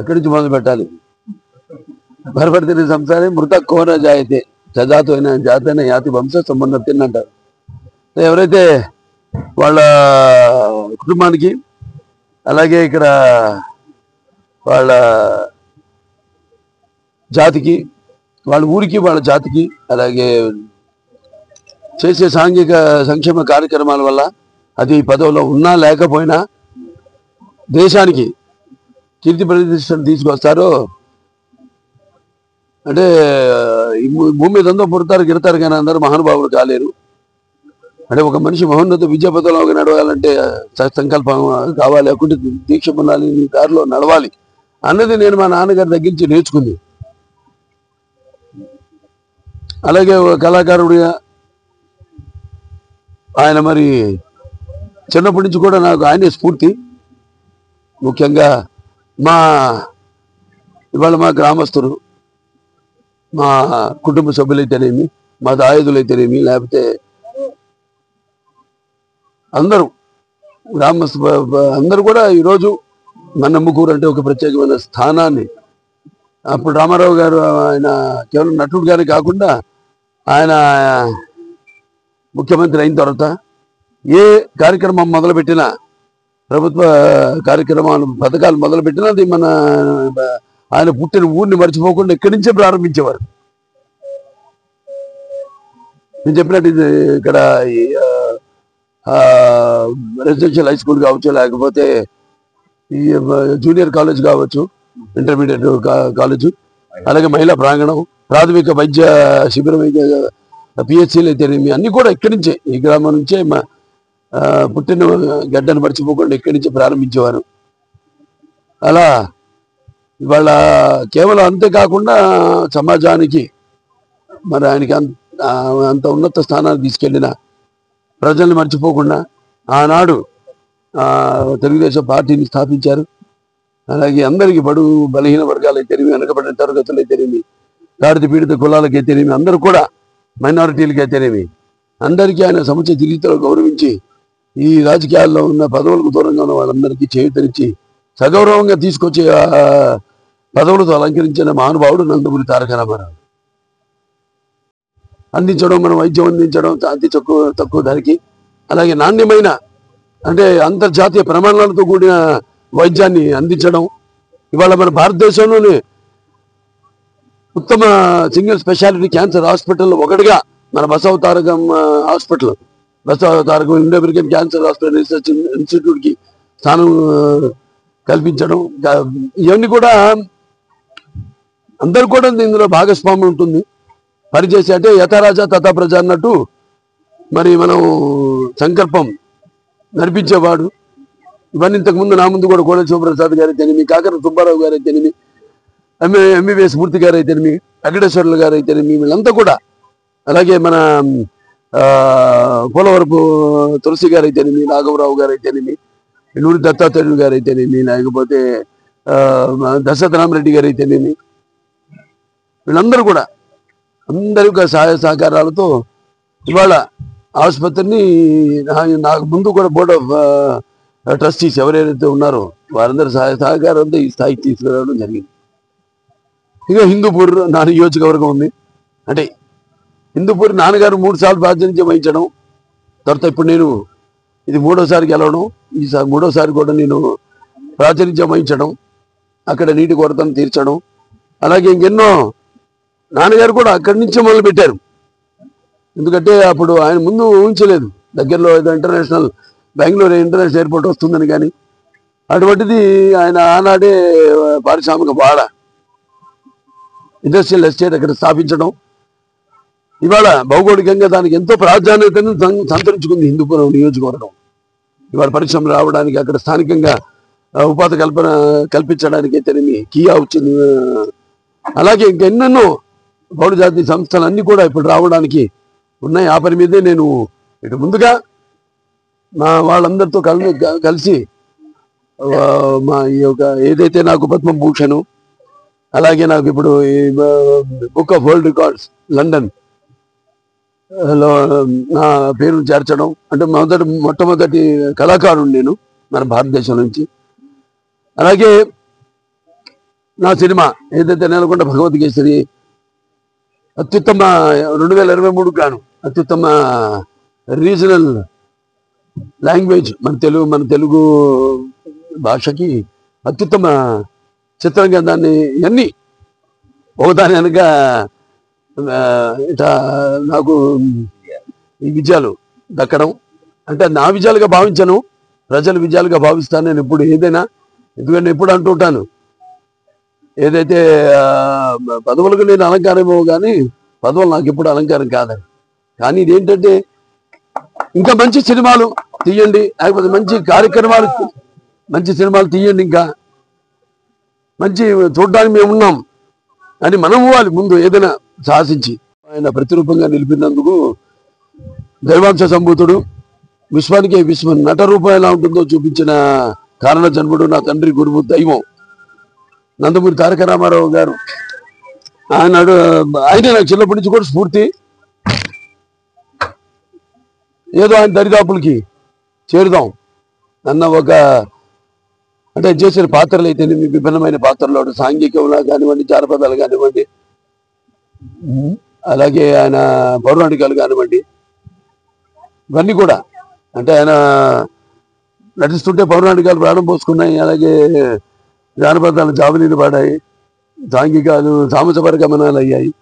ఎక్కడి నుంచి మొదలు పెట్టాలి? భరపడితే సంసారే మృత కోన జాయితే సజాతో అయిన జాతైన యాతి వంశ సంబంధం తిన్నంటారు. ఎవరైతే వాళ్ళ కుటుంబానికి అలాగే ఇక్కడ వాళ్ళ జాతికి వాళ్ళ ఊరికి వాళ్ళ జాతికి అలాగే చేసే సాంఘిక సంక్షేమ కార్యక్రమాల వల్ల అది పదవిలో ఉన్నా లేకపోయినా దేశానికి కీర్తి ప్రతిష్టలు తీసుకొస్తారో అంటే భూమి మీద అంతా పుడతారు గిడతారు కానీ అందరూ మహానుభావులు కాలేరు. అంటే ఒక మనిషి మహోన్నత విద్యాపథంలోకి నడవాలంటే సంకల్పం కావాలి, అకుంటి దీక్ష పొందాలి, దారిలో నడవాలి అన్నది నేను మా నాన్నగారి దగ్గర నుంచి నేర్చుకుంది. అలాగే ఒక కళాకారుడిగా ఆయన మరి చిన్నప్పటి నుంచి కూడా నాకు ఆయనే స్ఫూర్తి. ముఖ్యంగా ఇవాళ మా గ్రామస్తులు, మా కుటుంబ సభ్యులైతేనేమి, మా దాయాదులైతేనేమి, లేకపోతే అందరూ గ్రామస్తు అందరూ కూడా ఈరోజు మన్నమ్మకూరు అంటే ఒక ప్రత్యేకమైన స్థానాన్ని, అప్పుడు రామారావు గారు ఆయన కేవలం నటుడు గారే కాకుండా ఆయన ముఖ్యమంత్రి అయిన తర్వాత ఏ కార్యక్రమం మొదలుపెట్టినా, ప్రభుత్వ కార్యక్రమాలు పథకాలు మొదలుపెట్టినా అది మన ఆయన పుట్టిన ఊరిని మర్చిపోకుండా ఇక్కడి నుంచే ప్రారంభించేవారు. నేను చెప్పినట్టు ఇక్కడ రెసిడెన్షియల్ హై స్కూల్ కావచ్చు, లేకపోతే ఈ జూనియర్ కాలేజ్ కావచ్చు, ఇంటర్మీడియట్ కాలేజు, అలాగే మహిళా ప్రాంగణం, ప్రాథమిక వైద్య శిబిరం, పిహెచ్సీలు అయితేనేమి అన్నీ కూడా ఇక్కడి నుంచే, ఈ గ్రామం నుంచే పుట్టిన గడ్డను మర్చిపోకుండా ఇక్కడి నుంచే ప్రారంభించేవారు. అలా ఇవాళ కేవలం అంతేకాకుండా సమాజానికి మరి ఆయనకి అంత ఉన్నత స్థానానికి తీసుకెళ్ళిన ప్రజల్ని మర్చిపోకుండా ఆనాడు తెలుగుదేశం పార్టీని స్థాపించారు. అలాగే అందరికీ బడుగు బలహీన వర్గాలు అయితేనేమి, వెనకబడిన తరగతులు అయితేనేమి, దారిత పీడిత కులాలకి అయితేనేమి, అందరూ కూడా మైనారిటీలకి అయితేనేమి అందరికీ ఆయన సముచిత రీతిలో గౌరవించి ఈ రాజకీయాల్లో ఉన్న పదవులకు దూరంగా ఉన్న వాళ్ళందరికీ చేయూతనిచ్చి సగౌరవంగా తీసుకొచ్చే పదవులతో అలంకరించిన మహానుభావుడు నందమూరి తారక రామారావు. అందించడం, మనం వైద్యం అందించడం అతి తక్కువ ధరకి, అలాగే నాణ్యమైన అంటే అంతర్జాతీయ ప్రమాణాలతో కూడిన వైద్యాన్ని అందించడం. ఇవాళ మన భారతదేశంలోనే ఉత్తమ సింగిల్ స్పెషాలిటీ క్యాన్సర్ హాస్పిటల్ ఒకటిగా మన Basava Tarakam hospital, Basava Tarakam Indo American cancer hospital research ఇన్స్టిట్యూట్కి స్థానం కల్పించడం, ఇవన్నీ కూడా అందరు కూడా ఇందులో భాగస్వామ్యం ఉంటుంది. పనిచేసి అంటే యథారాజా తథా ప్రజ అన్నట్టు మరి మనం సంకల్పం నడిపించేవాడు. ఇవన్నీ ఇంతకుముందు నా ముందు కూడా కోడెల శివప్రసాద్ గారు అయితేనేమి, కాకర సుబ్బారావు గారు అయితేనేమి, ఎంబీబీఎస్ మూర్తి గారు అయితేనేమి, వెంకటేశ్వర్లు గారు అయితేనేమి, వీళ్ళంతా కూడా, అలాగే మన పోలవరపు తులసి గారు అయితేనేమి, రాఘవరావు గారు అయితేనేమి, నూరి దత్తాత్రేయులు గారు అయితేనేమి, లేకపోతే దశరథ రామరెడ్డి గారు అయితేనేమి, వీళ్ళందరూ కూడా అందరి యొక్క సహాయ సహకారాలతో ఇవాళ ఆసుపత్రిని నాకు ముందు కూడా బోర్డ్ ఆఫ్ ట్రస్టీస్ ఎవరైతే ఉన్నారో వారందరి సహాయ సహకారంతో ఈ స్థాయికి తీసుకురావడం జరిగింది. ఇక హిందూపూర్ నా నియోజకవర్గం ఉంది. అంటే హిందూపూర్ నాన్నగారు 3 సార్లు ప్రాతినిధ్యం వహించడం, తర్వాత ఇప్పుడు నేను ఇది 3వసారి గెలవడం, ఈసారి 3వసారి కూడా నేను ప్రాతినిధ్యం వహించడం, అక్కడ నీటి కొరతను తీర్చడం, అలాగే ఇంకెన్నో నాన్నగారు కూడా అక్కడి నుంచే మొదలు పెట్టారు. ఎందుకంటే అప్పుడు ఆయన ముందు ఊహించలేదు దగ్గరలో ఏదో ఇంటర్నేషనల్ బెంగళూరు ఇంటర్నేషనల్ ఎయిర్పోర్ట్ వస్తుందని. కానీ అటువంటిది ఆయన ఆనాడే పారిశ్రామిక వాడ ఇండస్ట్రియల్ ఎస్టేట్ అక్కడ స్థాపించడం, ఇవాళ భౌగోళికంగా దానికి ఎంతో ప్రాధాన్యతను సంతరించుకుంది హిందూపురం నియోజకవర్గం. ఇవాళ పరిశ్రమలు రావడానికి, అక్కడ స్థానికంగా ఉపాధి కల్పించడానికి అయితేనేమి కియా వచ్చింది. అలాగే ఇంకెన్నెన్నో బహుళ జాతి సంస్థలన్నీ కూడా ఇప్పుడు రావడానికి ఉన్నాయి. ఆ పని మీదే నేను ఇటు ముందుగా మా వాళ్ళందరితో కలిసి మా ఈ యొక్క ఏదైతే నాకు పద్మభూషణ్, అలాగే నాకు ఇప్పుడు ఈ book of world records London లో నా పేరును చేర్చడం, అంటే మొట్టమొదటి కళాకారుడు నేను మన భారతదేశం నుంచి. అలాగే నా సినిమా ఏదైతే నెలకొండ భగవద్గీశ్వరి అత్యుత్తమ 2023 గాను అత్యుత్తమ రీజనల్ లాంగ్వేజ్ మన తెలుగు భాషకి అత్యుత్తమ చిత్రంగా దాన్ని అన్ని ఒకదాని వెనక ఇట్లా నాకు ఈ విజయాలు దక్కడం అంటే నా విజయాలుగా భావించను, ప్రజల విజయాలుగా భావిస్తాను నేను ఎప్పుడు ఏదైనా. ఎందుకంటే ఎప్పుడు అంటుంటాను, ఏదైతే పదవులకు నేను అలంకారమో కానీ పదవులు నాకు ఎప్పుడు అలంకారం కాదని. కానీ ఇదేంటంటే ఇంకా మంచి సినిమాలు తీయండి, లేకపోతే మంచి కార్యక్రమాలు మంచి సినిమాలు తీయండి, ఇంకా మంచి చూడడానికి మేము ఉన్నాం అని మనం ఇవ్వాలి ముందు ఏదైనా సాహసించి. ఆయన ప్రతిరూపంగా నిలిపినందుకు దైవాంశ సంభూతుడు, విశ్వానికే విశ్వం, నట రూపం ఎలా ఉంటుందో చూపించిన కారణ జన్ముడు, నా తండ్రి గురువు దైవం నందమూరి తారక రామారావు గారు. ఆయన నాకు చిన్నప్పటి నుంచి కూడా స్ఫూర్తి. ఏదో ఆయన దరిదాపులకి చేరుదాం అన్న ఒక అంటే చేసిన పాత్రలు అయితే విభిన్నమైన పాత్రలు సాంఘికంలా కానివ్వండి, జానపదాలు కానివ్వండి, అలాగే ఆయన పౌరాణికాలు కానివ్వండి, ఇవన్నీ కూడా అంటే ఆయన నటిస్తుంటే పౌరాణికాలు ప్రాణం పోసుకున్నాయి. అలాగే జానపదాలు జాబిలీలు పాడాయి, సాంఘికాలు సామసపర గమనాలు అయ్యాయి.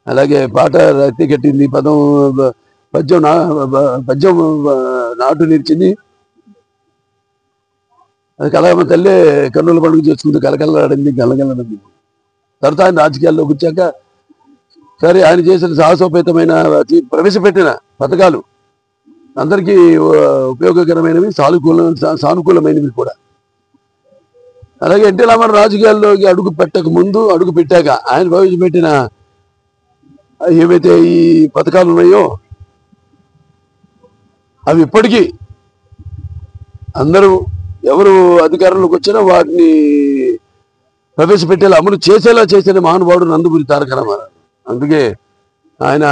అలాగే పాట రక్తి కట్టింది, పద్యం నాటు నిలిచింది. అది కలగమ్మ తల్లి కన్నుల పండుగ చేసుకుంటూ కలకలలాడింది, గలగలడింది. తర్వాత ఆయన రాజకీయాల్లోకి వచ్చాక సరే ఆయన చేసిన సాహసోపేతమైన ప్రవేశపెట్టిన పథకాలు అందరికీ ఉపయోగకరమైనవి, సానుకూలమైనవి కూడా. అలాగే ఎన్టీ రామారావు రాజకీయాల్లోకి అడుగు పెట్టక ముందు, అడుగు పెట్టాక ఆయన ప్రవేశపెట్టిన ఏవైతే ఈ పథకాలు ఉన్నాయో అవి ఇప్పటికీ అందరూ ఎవరు అధికారంలోకి వచ్చినా వాటిని ప్రవేశపెట్టేలా అమలు చేసేలా చేసిన మహానుభావుడు నందమూరి తారక రామారావు. అందుకే ఆయన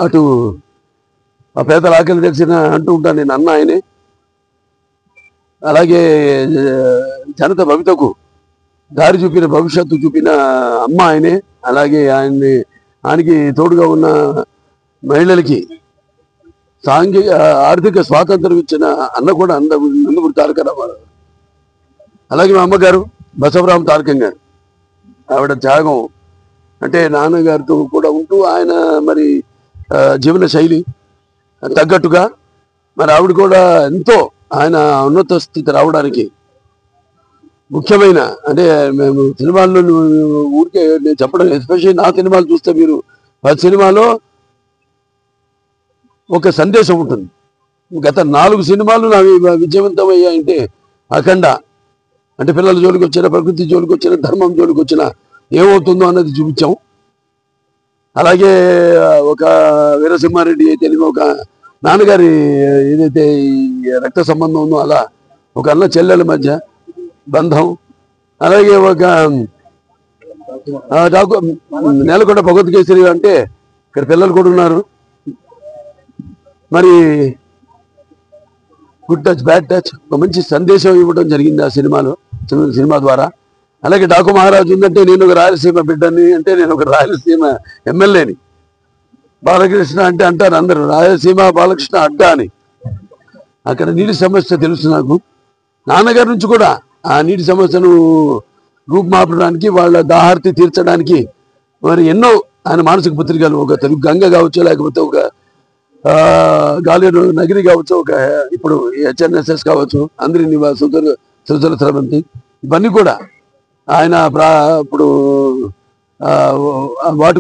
అటు ఆ పేదల ఆకలి తెలిసిన అంటూ ఉంటాను నేను, అన్న ఆయనే. అలాగే జనత భవితకు దారి చూపిన, భవిష్యత్తు చూపిన అమ్మ ఆయనే. అలాగే ఆయనకి తోడుగా ఉన్న మహిళలకి ఆర్థిక స్వాతంత్రం ఇచ్చిన అన్న కూడా నందమూరి తారక రామారావు. అలాగే మా అమ్మగారు బసవరామ తారకం గారు, ఆవిడ త్యాగం అంటే నాన్నగారితో కూడా ఉంటూ ఆయన మరి జీవన శైలి తగ్గట్టుగా మరి ఆవిడ కూడా ఎంతో ఆయన ఉన్నత స్థితి రావడానికి ముఖ్యమైన అంటే మేము సినిమాల్లో ఊరికే నేను చెప్పడం, ఎస్పెషల్లీ నా సినిమాలు చూస్తే మీరు ప్రతి సినిమాలో ఒక సందేశం ఉంటుంది. గత 4 సినిమాలు నావి విజయవంతమయ్యాయంటే అఖండ అంటే పిల్లల జోలికి వచ్చిన, ప్రకృతి జోలికి వచ్చిన, ధర్మం జోలికి వచ్చిన ఏమవుతుందో అన్నది చూపించాం. అలాగే ఒక వీరసింహారెడ్డి అయితే ఒక నాన్నగారి ఏదైతే ఈ రక్త సంబంధం ఉందో అలా ఒక అన్న చెల్లెల మధ్య బంధం. అలాగే ఒక నేలకొండ భగవద్గీశ్వరి అంటే ఇక్కడ పిల్లలు కూడా ఉన్నారు. మరి గుడ్ టచ్ బ్యాడ్ టచ్ ఒక మంచి సందేశం ఇవ్వడం జరిగింది ఆ సినిమా ద్వారా. అలాగే డాకు మహారాజు ఉందంటే నేను ఒక రాయలసీమ బిడ్డని, అంటే నేను ఒక రాయలసీమ ఎమ్మెల్యేని. బాలకృష్ణ అంటే అంటారు అందరూ రాయలసీమ బాలకృష్ణ అడ్డా అని. అక్కడ నీటి సమస్య తెలుసు నాకు. నాన్నగారి నుంచి కూడా ఆ నీటి సమస్యను రూపుమాపడానికి, వాళ్ళ దాహార్తి తీర్చడానికి మరి ఎన్నో ఆయన మానసిక పత్రికలు, ఒక తెలుగు గంగ కావచ్చు, లేకపోతే ఒక గాలేరు నగిరి కావచ్చు, ఒక ఇప్పుడు హెచ్ఎన్ఎస్ఎస్ కావచ్చు, అందరి నివాసం, సృజల స్రవంతి, ఇవన్నీ కూడా ఆయన ఇప్పుడు వాటి